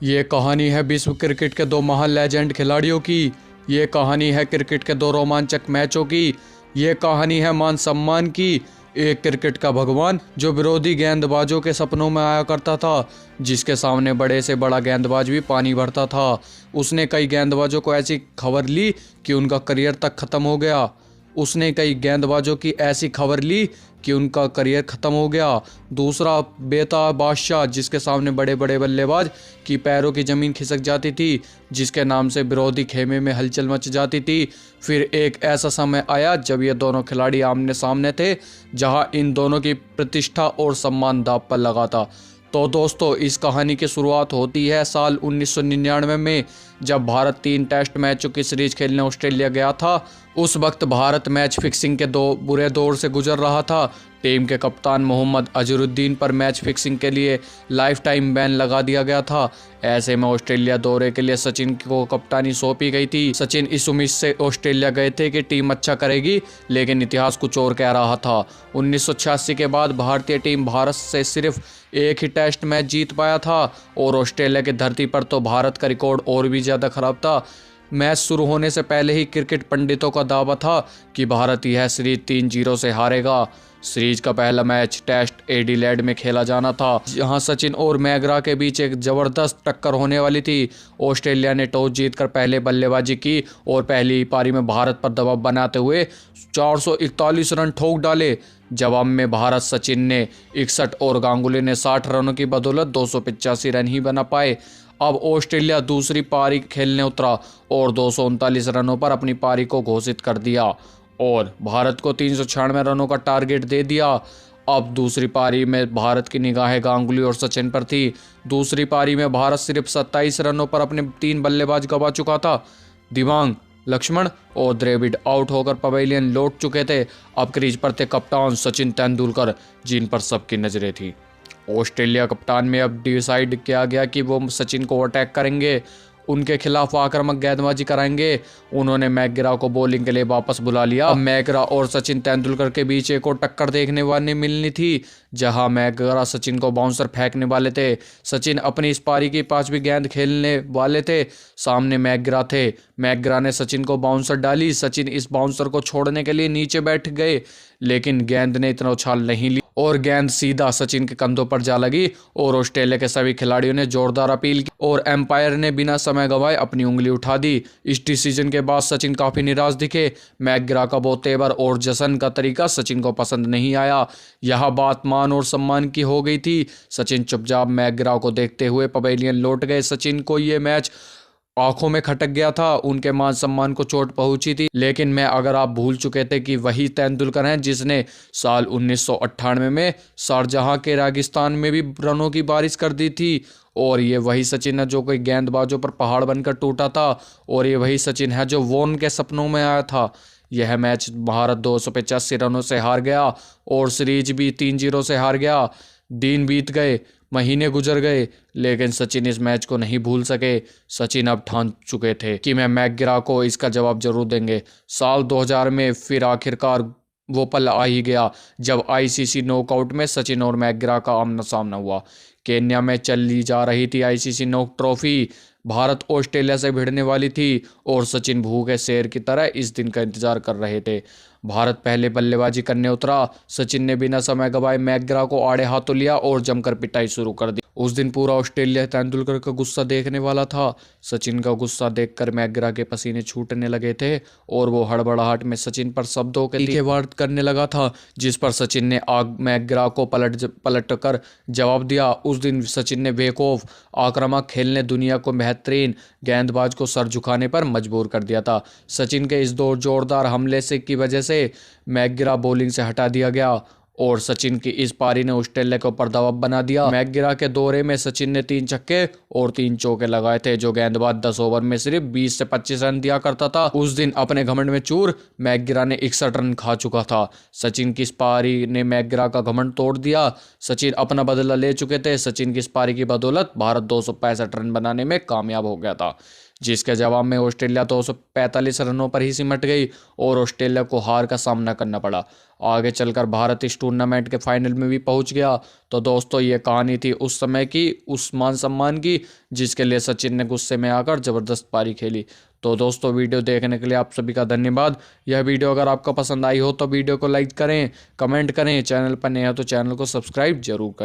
ये कहानी है विश्व क्रिकेट के दो महान लेजेंड खिलाड़ियों की। ये कहानी है क्रिकेट के दो रोमांचक मैचों की। ये कहानी है मान सम्मान की। एक क्रिकेट का भगवान जो विरोधी गेंदबाजों के सपनों में आया करता था, जिसके सामने बड़े से बड़ा गेंदबाज भी पानी भरता था। उसने कई गेंदबाजों को ऐसी खबर ली कि उनका करियर तक खत्म हो गया। उसने कई गेंदबाजों की ऐसी खबर ली कि उनका करियर ख़त्म हो गया। दूसरा बेताब बादशाह, जिसके सामने बड़े बड़े बल्लेबाज की पैरों की ज़मीन खिसक जाती थी, जिसके नाम से विरोधी खेमे में हलचल मच जाती थी। फिर एक ऐसा समय आया जब ये दोनों खिलाड़ी आमने सामने थे, जहां इन दोनों की प्रतिष्ठा और सम्मान दांव पर लगा था। तो दोस्तों, इस कहानी की शुरुआत होती है साल 1999 में, जब भारत 3 टेस्ट मैचों की सीरीज खेलने ऑस्ट्रेलिया गया था। उस वक्त भारत मैच फिक्सिंग के दो बुरे दौर से गुजर रहा था। टीम के कप्तान मोहम्मद अजहरुद्दीन पर मैच फिक्सिंग के लिए लाइफ टाइम बैन लगा दिया गया था। ऐसे में ऑस्ट्रेलिया दौरे के लिए सचिन को कप्तानी सौंपी गई थी। सचिन इस उम्मीद से ऑस्ट्रेलिया गए थे कि टीम अच्छा करेगी, लेकिन इतिहास कुछ और कह रहा था। 1986 के बाद भारतीय टीम भारत से सिर्फ एक ही टेस्ट मैच जीत पाया था, और ऑस्ट्रेलिया की धरती पर तो भारत का रिकॉर्ड और भी ज़्यादा खराब था। मैच शुरू होने से पहले ही क्रिकेट पंडितों का दावा था कि भारत यह सीरीज 3-0 से हारेगा। सीरीज का पहला मैच टेस्ट एडिलेड में खेला जाना था, जहां सचिन और मैकग्रा के बीच एक जबरदस्त टक्कर होने वाली थी। ऑस्ट्रेलिया ने टॉस जीतकर पहले बल्लेबाजी की और पहली पारी में भारत पर दबाव बनाते हुए 441 रन ठोक डाले। जवाब में भारत सचिन ने 61 और गांगुली ने 60 रनों की बदौलत 285 रन ही बना पाए। अब ऑस्ट्रेलिया दूसरी पारी खेलने उतरा और 239 रनों पर अपनी पारी को घोषित कर दिया और भारत को 396 रनों का टारगेट दे दिया। अब दूसरी पारी में भारत की निगाहें गांगुली और सचिन पर थी। दूसरी पारी में भारत सिर्फ 27 रनों पर अपने 3 बल्लेबाज गंवा चुका था। दिवांग, लक्ष्मण और द्रविड़ आउट होकर पवेलियन लौट चुके थे। अब क्रीज पर थे कप्तान सचिन तेंदुलकर, जिन पर सबकी नजरें थी। ऑस्ट्रेलिया कप्तान में अब डिसाइड किया गया कि वो सचिन को अटैक करेंगे, उनके खिलाफ आक्रामक गेंदबाजी कराएंगे। उन्होंने मैकग्रा को बॉलिंग के लिए वापस बुला लिया। अब मैकग्रा और सचिन तेंदुलकर के बीच एक और टक्कर देखने वाली मिलनी थी, जहां मैकग्रा सचिन को बाउंसर फेंकने वाले थे। सचिन अपनी इस पारी की 5वीं गेंद खेलने वाले थे। सामने मैकग्रा थे। मैकग्रा ने सचिन को बाउंसर डाली। सचिन इस बाउंसर को छोड़ने के लिए नीचे बैठ गए, लेकिन गेंद ने इतना उछाल नहीं ली और गेंद सीधा सचिन के कंधों पर जा लगी। और ऑस्ट्रेलिया के सभी खिलाड़ियों ने जोरदार अपील की और एम्पायर ने बिना समय गंवाए अपनी उंगली उठा दी। इस डिसीजन के बाद सचिन काफी निराश दिखे। मैकग्रा का वो तेवर और जश्न का तरीका सचिन को पसंद नहीं आया। यह बात मान और सम्मान की हो गई थी। सचिन चुपचाप मैकग्रा को देखते हुए पवेलियन लौट गए। सचिन को ये मैच आंखों में खटक गया था। उनके मान सम्मान को चोट पहुंची थी। लेकिन मैं अगर आप भूल चुके थे कि वही तेंदुलकर हैं जिसने साल 1998 में शारजाह के रेगिस्तान में भी रनों की बारिश कर दी थी। और ये वही सचिन है जो कोई गेंदबाजों पर पहाड़ बनकर टूटा था। और ये वही सचिन है जो वॉर्न के सपनों में आया था। यह मैच भारत 285 रनों से हार गया और सीरीज भी 3-0 से हार गया। दिन बीत गए, महीने गुजर गए, लेकिन सचिन इस मैच को नहीं भूल सके। सचिन अब ठान चुके थे कि मैं मैकग्रा को इसका जवाब जरूर देंगे। साल 2000 में फिर आखिरकार वो पल आ ही गया जब आईसीसी नॉकआउट में सचिन और मैकग्रा का आमना सामना हुआ। केन्या में चली जा रही थी ICC knock trophy. Bharat Australia से भिड़ने वाली थी और सचिन भूखे शेर की तरह इस दिन का इंतजार कर रहे थे। भारत पहले बल्लेबाजी करने उतरा। सचिन ने बिना समय गवाए मैकग्रा को आड़े हाथों लिया और जमकर पिटाई शुरू कर दी। उस दिन पूरा ऑस्ट्रेलिया तेंदुलकर का गुस्सा देखने वाला था। सचिन का गुस्सा देखकर मैकग्रा के पसीने छूटने लगे थे और वो हड़बड़ाहट में सचिन पर शब्दों के तीखे वार करने लगा था, जिस पर सचिन ने मैकग्रा को पलट कर जवाब दिया। उस दिन सचिन ने बेखौफ आक्रामक खेलने दुनिया को बेहतरीन गेंदबाज को सर झुकाने पर मजबूर कर दिया था। सचिन के इस जोरदार हमले से की वजह से मैकग्रा बॉलिंग से हटा दिया गया और सचिन की इस पारी ने ऑस्ट्रेलिया के ऊपर दबाव बना दिया। मैकग्रा के दौरे में सचिन ने 3 छक्के और 3 चौके लगाए थे, जो गेंदबाज 10 ओवर में सिर्फ 20 से 25 रन दिया करता था। उस दिन अपने घमंड में चूर मैकग्रा ने 61 रन खा चुका था। सचिन की इस पारी ने मैकग्रा का घमंड तोड़ दिया। सचिन अपना बदला ले चुके थे। सचिन की इस पारी की बदौलत भारत 265 रन बनाने में कामयाब हो गया था। जिसके जवाब में ऑस्ट्रेलिया 245 रनों पर ही सिमट गई और ऑस्ट्रेलिया को हार का सामना करना पड़ा। आगे चलकर भारत इस टूर्नामेंट के फाइनल में भी पहुंच गया। तो दोस्तों ये कहानी थी उस समय की, उस मान सम्मान की, जिसके लिए सचिन ने गुस्से में आकर ज़बरदस्त पारी खेली। तो दोस्तों वीडियो देखने के लिए आप सभी का धन्यवाद। यह वीडियो अगर आपको पसंद आई हो तो वीडियो को लाइक करें, कमेंट करें, चैनल पर नए हो तो चैनल को सब्सक्राइब जरूर करें।